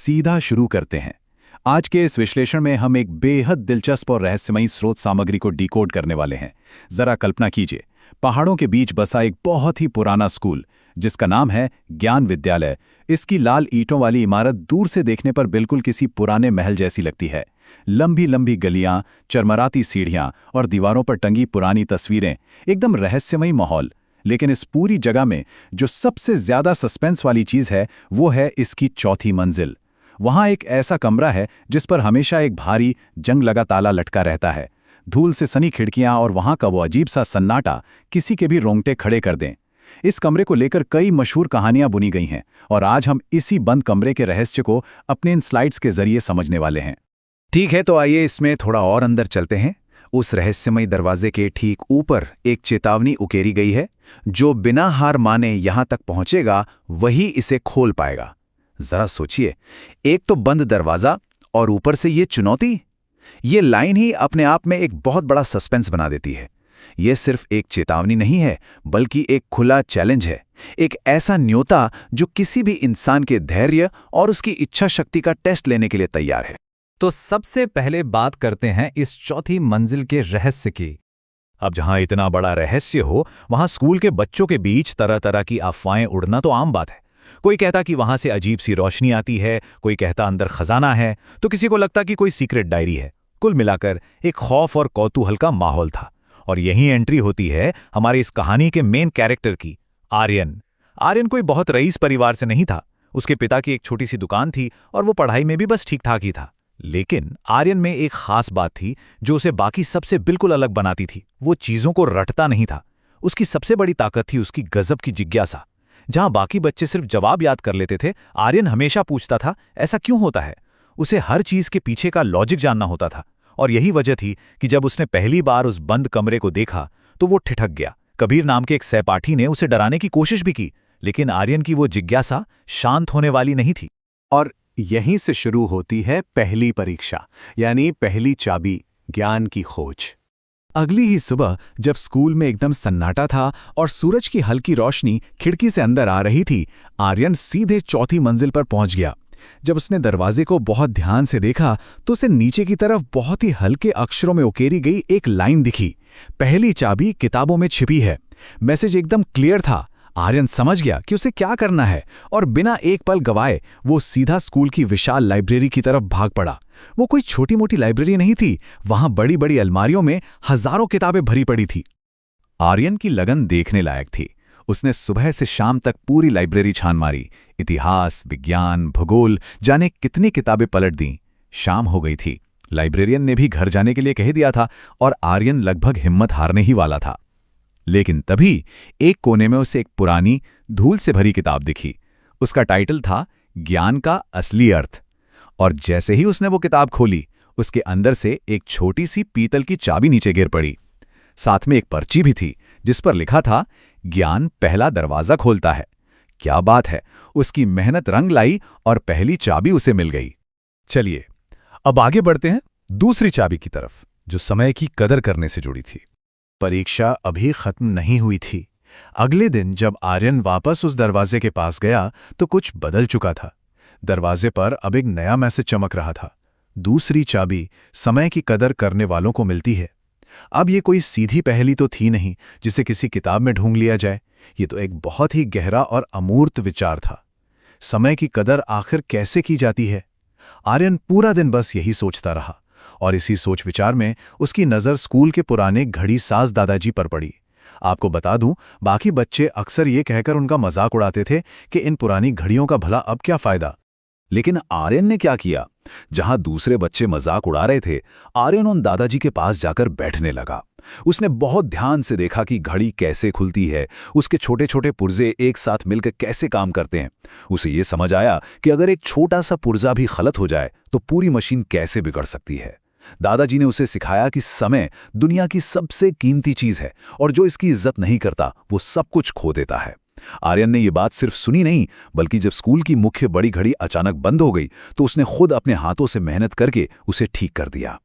सीधा शुरू करते हैं। आज के इस विश्लेषण में हम एक बेहद दिलचस्प और रहस्यमयी स्रोत सामग्री को डिकोड करने वाले हैं। जरा कल्पना कीजिए, पहाड़ों के बीच बसा एक बहुत ही पुराना स्कूल जिसका नाम है ज्ञान विद्यालय। इसकी लाल ईंटों वाली इमारत दूर से देखने पर बिल्कुल किसी पुराने महल जैसी लगती है। लंबी लंबी गलियां, चरमराती सीढ़ियां और दीवारों पर टंगी पुरानी तस्वीरें, एकदम रहस्यमयी माहौल। लेकिन इस पूरी जगह में जो सबसे ज्यादा सस्पेंस वाली चीज है वो है इसकी चौथी मंजिल। वहां एक ऐसा कमरा है जिस पर हमेशा एक भारी जंग लगा ताला लटका रहता है। धूल से सनी खिड़कियां और वहां का वो अजीब सा सन्नाटा किसी के भी रोंगटे खड़े कर दें। इस कमरे को लेकर कई मशहूर कहानियां बुनी गई हैं और आज हम इसी बंद कमरे के रहस्य को अपने इन स्लाइड्स के जरिए समझने वाले हैं। ठीक है, तो आइए इसमें थोड़ा और अंदर चलते हैं। उस रहस्यमय दरवाजे के ठीक ऊपर एक चेतावनी उकेरी गई है, जो बिना हार माने यहां तक पहुंचेगा वही इसे खोल पाएगा। जरा सोचिए, एक तो बंद दरवाजा और ऊपर से ये चुनौती। ये लाइन ही अपने आप में एक बहुत बड़ा सस्पेंस बना देती है। यह सिर्फ एक चेतावनी नहीं है, बल्कि एक खुला चैलेंज है, एक ऐसा न्योता जो किसी भी इंसान के धैर्य और उसकी इच्छा शक्ति का टेस्ट लेने के लिए तैयार है। तो सबसे पहले बात करते हैं इस चौथी मंजिल के रहस्य की। अब जहां इतना बड़ा रहस्य हो, वहां स्कूल के बच्चों के बीच तरह तरह की अफवाहें उड़ना तो आम बात है। कोई कहता कि वहां से अजीब सी रोशनी आती है, कोई कहता अंदर खजाना है, तो किसी को लगता कि कोई सीक्रेट डायरी है। कुल मिलाकर एक खौफ और कौतूहल का माहौल था। और यही एंट्री होती है हमारी इस कहानी के मेन कैरेक्टर की, आर्यन। आर्यन कोई बहुत रईस परिवार से नहीं था। उसके पिता की एक छोटी सी दुकान थी और वो पढ़ाई में भी बस ठीक ठाक ही था। लेकिन आर्यन में एक खास बात थी जो उसे बाकी सबसे बिल्कुल अलग बनाती थी। वो चीजों को रटता नहीं था। उसकी सबसे बड़ी ताकत थी उसकी गजब की जिज्ञासा। जहां बाकी बच्चे सिर्फ जवाब याद कर लेते थे, आर्यन हमेशा पूछता था, ऐसा क्यों होता है। उसे हर चीज के पीछे का लॉजिक जानना होता था। और यही वजह थी कि जब उसने पहली बार उस बंद कमरे को देखा तो वो ठिठक गया। कबीर नाम के एक सहपाठी ने उसे डराने की कोशिश भी की, लेकिन आर्यन की वो जिज्ञासा शांत होने वाली नहीं थी। और यहीं से शुरू होती है पहली परीक्षा, यानी पहली चाबी, ज्ञान की खोज। अगली ही सुबह जब स्कूल में एकदम सन्नाटा था और सूरज की हल्की रोशनी खिड़की से अंदर आ रही थी, आर्यन सीधे चौथी मंजिल पर पहुंच गया। जब उसने दरवाजे को बहुत ध्यान से देखा तो उसे नीचे की तरफ बहुत ही हल्के अक्षरों में उकेरी गई एक लाइन दिखी, पहली चाबी किताबों में छिपी है। मैसेज एकदम क्लियर था। आर्यन समझ गया कि उसे क्या करना है और बिना एक पल गवाए वो सीधा स्कूल की विशाल लाइब्रेरी की तरफ भाग पड़ा। वो कोई छोटी मोटी लाइब्रेरी नहीं थी, वहां बड़ी बड़ी अलमारियों में हजारों किताबें भरी पड़ी थी। आर्यन की लगन देखने लायक थी। उसने सुबह से शाम तक पूरी लाइब्रेरी छान मारी। इतिहास, विज्ञान, भूगोल, जाने कितनी किताबें पलट दीं। शाम हो गई थी। लाइब्रेरियन ने भी घर जाने के लिए कह दिया था और आर्यन लगभग हिम्मत हारने ही वाला था। लेकिन तभी एक कोने में उसे एक पुरानी, धूल से भरी किताब दिखी। उसका टाइटल था ज्ञान का असली अर्थ। और जैसे ही उसने वो किताब खोली, उसके अंदर से एक छोटी सी पीतल की चाबी नीचे गिर पड़ी। साथ में एक पर्ची भी थी जिस पर लिखा था, ज्ञान पहला दरवाजा खोलता है। क्या बात है, उसकी मेहनत रंग लाई और पहली चाबी उसे मिल गई। चलिए अब आगे बढ़ते हैं दूसरी चाबी की तरफ, जो समय की कदर करने से जुड़ी थी। परीक्षा अभी खत्म नहीं हुई थी। अगले दिन जब आर्यन वापस उस दरवाजे के पास गया तो कुछ बदल चुका था। दरवाजे पर अब एक नया मैसेज चमक रहा था, दूसरी चाबी समय की कदर करने वालों को मिलती है। अब ये कोई सीधी पहेली तो थी नहीं जिसे किसी किताब में ढूंढ लिया जाए। ये तो एक बहुत ही गहरा और अमूर्त विचार था। समय की कदर आखिर कैसे की जाती है? आर्यन पूरा दिन बस यही सोचता रहा और इसी सोच विचार में उसकी नज़र स्कूल के पुराने घड़ी साज दादाजी पर पड़ी। आपको बता दूं, बाकी बच्चे अक्सर ये कहकर उनका मजाक उड़ाते थे कि इन पुरानी घड़ियों का भला अब क्या फायदा। लेकिन आर्यन ने क्या किया? जहां दूसरे बच्चे मजाक उड़ा रहे थे, आर्यन उन दादाजी के पास जाकर बैठने लगा। उसने बहुत ध्यान से देखा कि घड़ी कैसे खुलती है, उसके छोटे छोटे पुर्जे एक साथ मिलकर कैसे काम करते हैं। उसे ये समझ आया कि अगर एक छोटा सा पुर्जा भी गलत हो जाए तो पूरी मशीन कैसे बिगड़ सकती है। दादाजी ने उसे सिखाया कि समय दुनिया की सबसे कीमती चीज है और जो इसकी इज्जत नहीं करता वो सब कुछ खो देता है। आर्यन ने ये बात सिर्फ सुनी नहीं, बल्कि जब स्कूल की मुख्य बड़ी घड़ी अचानक बंद हो गई तो उसने खुद अपने हाथों से मेहनत करके उसे ठीक कर दिया।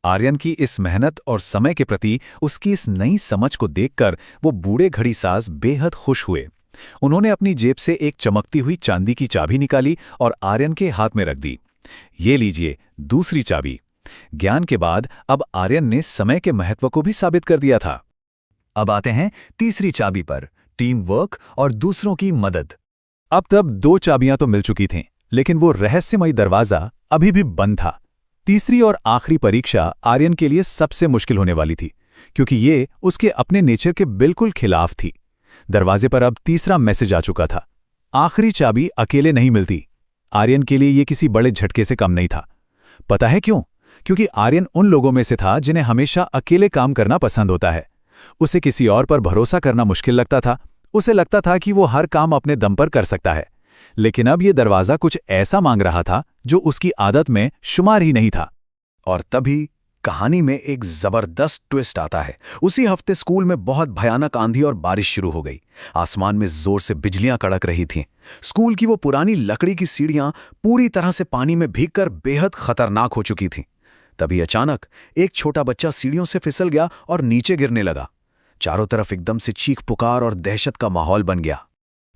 आर्यन की इस मेहनत और समय के प्रति उसकी इस नई समझ को देखकर वो बूढ़े घड़ीसाज बेहद खुश हुए। उन्होंने अपनी जेब से एक चमकती हुई चांदी की चाबी निकाली और आर्यन के हाथ में रख दी। ये लीजिए, दूसरी चाबी। ज्ञान के बाद अब आर्यन ने समय के महत्व को भी साबित कर दिया था। अब आते हैं तीसरी चाबी पर, टीम वर्क और दूसरों की मदद। अब तब 2 चाबियां तो मिल चुकी थीं, लेकिन वो रहस्यमयी दरवाजा अभी भी बंद था। तीसरी और आखिरी परीक्षा आर्यन के लिए सबसे मुश्किल होने वाली थी, क्योंकि ये उसके अपने नेचर के बिल्कुल खिलाफ थी। दरवाजे पर अब तीसरा मैसेज आ चुका था। आखिरी चाबी अकेले नहीं मिलती। आर्यन के लिए ये किसी बड़े झटके से कम नहीं था। पता है क्यों? क्योंकि आर्यन उन लोगों में से था जिन्हें हमेशा अकेले काम करना पसंद होता है। उसे किसी और पर भरोसा करना मुश्किल लगता था। उसे लगता था कि वो हर काम अपने दम पर कर सकता है। लेकिन अब ये दरवाजा कुछ ऐसा मांग रहा था जो उसकी आदत में शुमार ही नहीं था। और तभी कहानी में एक जबरदस्त ट्विस्ट आता है। उसी हफ्ते स्कूल में बहुत भयानक आंधी और बारिश शुरू हो गई। आसमान में जोर से बिजलियां कड़क रही थीं। स्कूल की वो पुरानी लकड़ी की सीढ़ियां पूरी तरह से पानी में भीगकर बेहद खतरनाक हो चुकी थीं। तभी अचानक एक छोटा बच्चा सीढ़ियों से फिसल गया और नीचे गिरने लगा। चारों तरफ एकदम से चीख पुकार और दहशत का माहौल बन गया।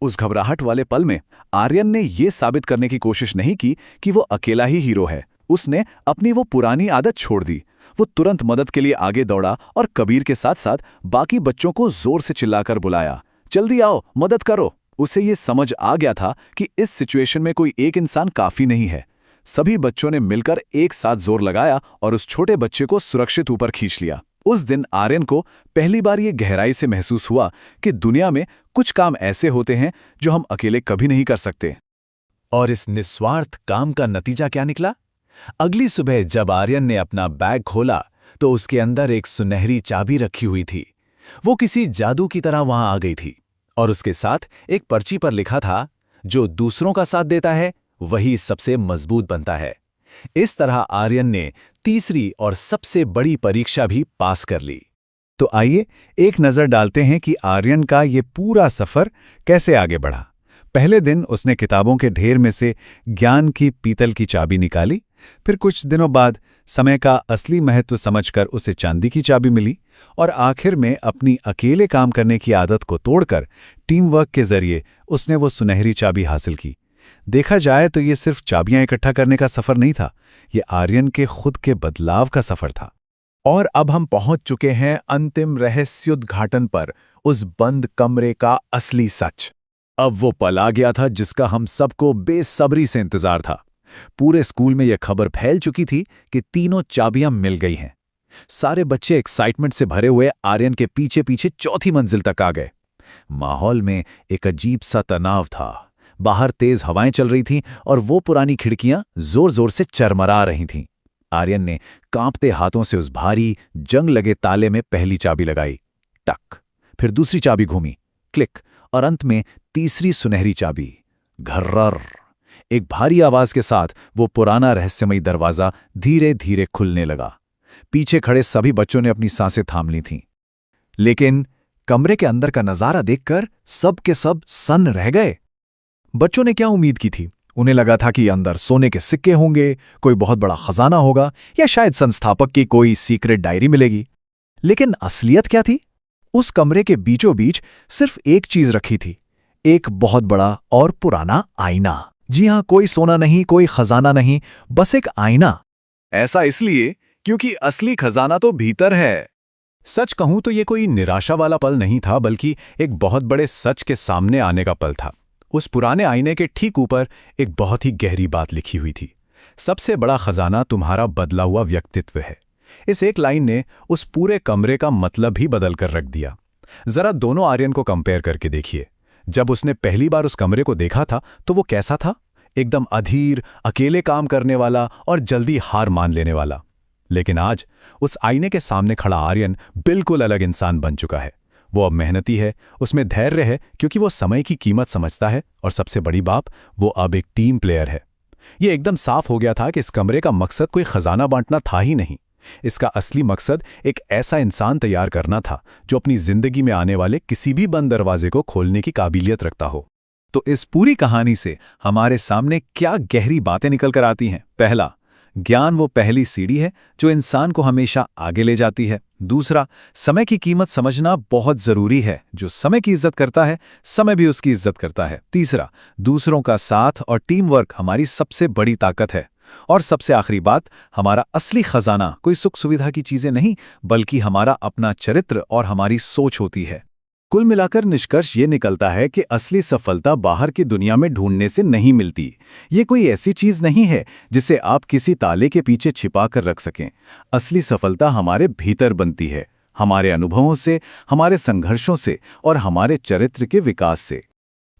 उस घबराहट वाले पल में आर्यन ने यह साबित करने की कोशिश नहीं की कि वो अकेला ही हीरो है। उसने अपनी वो पुरानी आदत छोड़ दी। वो तुरंत मदद के लिए आगे दौड़ा और कबीर के साथ साथ बाकी बच्चों को जोर से चिल्लाकर बुलाया, जल्दी आओ, मदद करो। उसे ये समझ आ गया था कि इस सिचुएशन में कोई एक इंसान काफी नहीं है। सभी बच्चों ने मिलकर एक साथ जोर लगाया और उस छोटे बच्चे को सुरक्षित ऊपर खींच लिया। उस दिन आर्यन को पहली बार ये गहराई से महसूस हुआ कि दुनिया में कुछ काम ऐसे होते हैं जो हम अकेले कभी नहीं कर सकते। और इस निस्वार्थ काम का नतीजा क्या निकला? अगली सुबह जब आर्यन ने अपना बैग खोला तो उसके अंदर एक सुनहरी चाबी रखी हुई थी। वो किसी जादू की तरह वहां आ गई थी और उसके साथ एक पर्ची पर लिखा था, जो दूसरों का साथ देता है वही सबसे मजबूत बनता है। इस तरह आर्यन ने तीसरी और सबसे बड़ी परीक्षा भी पास कर ली। तो आइए एक नजर डालते हैं कि आर्यन का ये पूरा सफर कैसे आगे बढ़ा। पहले दिन उसने किताबों के ढेर में से ज्ञान की पीतल की चाबी निकाली। फिर कुछ दिनों बाद समय का असली महत्व समझकर उसे चांदी की चाबी मिली और आखिर में अपनी अकेले काम करने की आदत को तोड़कर टीम वर्क के जरिए उसने वो सुनहरी चाबी हासिल की। देखा जाए तो ये सिर्फ चाबियां इकट्ठा करने का सफर नहीं था, ये आर्यन के खुद के बदलाव का सफर था। और अब हम पहुंच चुके हैं अंतिम रहस्योद्घाटन पर, उस बंद कमरे का असली सच। अब वो पल आ गया था जिसका हम सबको बेसब्री से इंतजार था। पूरे स्कूल में यह खबर फैल चुकी थी कि तीनों चाबियां मिल गई हैं। सारे बच्चे एक्साइटमेंट से भरे हुए आर्यन के पीछे पीछे चौथी मंजिल तक आ गए। माहौल में एक अजीब सा तनाव था। बाहर तेज हवाएं चल रही थीं और वो पुरानी खिड़कियां जोर जोर से चरमरा रही थीं। आर्यन ने कांपते हाथों से उस भारी जंग लगे ताले में पहली चाबी लगाई, टक। फिर दूसरी चाबी घूमी, क्लिक, और अंत में तीसरी सुनहरी चाबी, घर्रर। एक भारी आवाज के साथ वो पुराना रहस्यमयी दरवाजा धीरे धीरे खुलने लगा। पीछे खड़े सभी बच्चों ने अपनी सांसें थाम ली थीं। लेकिन कमरे के अंदर का नजारा देखकर सब के सब सन्न रह गए। बच्चों ने क्या उम्मीद की थी? उन्हें लगा था कि अंदर सोने के सिक्के होंगे, कोई बहुत बड़ा खजाना होगा या शायद संस्थापक की कोई सीक्रेट डायरी मिलेगी। लेकिन असलियत क्या थी? उस कमरे के बीचों बीच सिर्फ एक चीज रखी थी, एक बहुत बड़ा और पुराना आईना। जी हां, कोई सोना नहीं, कोई खजाना नहीं, बस एक आईना। ऐसा इसलिए क्योंकि असली खजाना तो भीतर है। सच कहूं तो ये कोई निराशा वाला पल नहीं था, बल्कि एक बहुत बड़े सच के सामने आने का पल था। उस पुराने आईने के ठीक ऊपर एक बहुत ही गहरी बात लिखी हुई थी, सबसे बड़ा खजाना तुम्हारा बदला हुआ व्यक्तित्व है। इस एक लाइन ने उस पूरे कमरे का मतलब ही बदल कर रख दिया। जरा दोनों आर्यन को कंपेयर करके देखिए। जब उसने पहली बार उस कमरे को देखा था तो वो कैसा था? एकदम अधीर, अकेले काम करने वाला और जल्दी हार मान लेने वाला। लेकिन आज उस आईने के सामने खड़ा आर्यन बिल्कुल अलग इंसान बन चुका है। वो अब मेहनती है, उसमें धैर्य है क्योंकि वो समय की कीमत समझता है, और सबसे बड़ी बात, वो अब एक टीम प्लेयर है। ये एकदम साफ हो गया था कि इस कमरे का मकसद कोई खजाना बांटना था ही नहीं। इसका असली मकसद एक ऐसा इंसान तैयार करना था जो अपनी जिंदगी में आने वाले किसी भी बंद दरवाजे को खोलने की काबिलियत रखता हो। तो इस पूरी कहानी से हमारे सामने क्या गहरी बातें निकल कर आती हैं? पहला, ज्ञान वो पहली सीढ़ी है जो इंसान को हमेशा आगे ले जाती है। दूसरा, समय की कीमत समझना बहुत जरूरी है। जो समय की इज्जत करता है, समय भी उसकी इज्जत करता है। तीसरा, दूसरों का साथ और टीम वर्क हमारी सबसे बड़ी ताकत है। और सबसे आखिरी बात, हमारा असली खजाना कोई सुख सुविधा की चीजें नहीं, बल्कि हमारा अपना चरित्र और हमारी सोच होती है। कुल मिलाकर निष्कर्ष ये निकलता है कि असली सफलता बाहर की दुनिया में ढूंढने से नहीं मिलती। ये कोई ऐसी चीज नहीं है जिसे आप किसी ताले के पीछे छिपा कर रख सकें। असली सफलता हमारे भीतर बनती है, हमारे अनुभवों से, हमारे संघर्षों से और हमारे चरित्र के विकास से।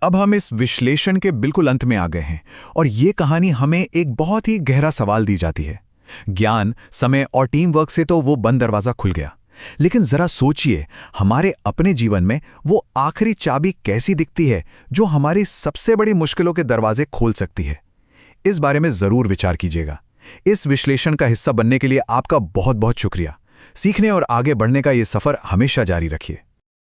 अब हम इस विश्लेषण के बिल्कुल अंत में आ गए हैं और ये कहानी हमें एक बहुत ही गहरा सवाल दी जाती है। ज्ञान, समय और टीम वर्क से तो वो बंद दरवाजा खुल गया, लेकिन जरा सोचिए, हमारे अपने जीवन में वो आखिरी चाबी कैसी दिखती है जो हमारी सबसे बड़ी मुश्किलों के दरवाजे खोल सकती है। इस बारे में जरूर विचार कीजिएगा। इस विश्लेषण का हिस्सा बनने के लिए आपका बहुत बहुत शुक्रिया। सीखने और आगे बढ़ने का ये सफर हमेशा जारी रखिए।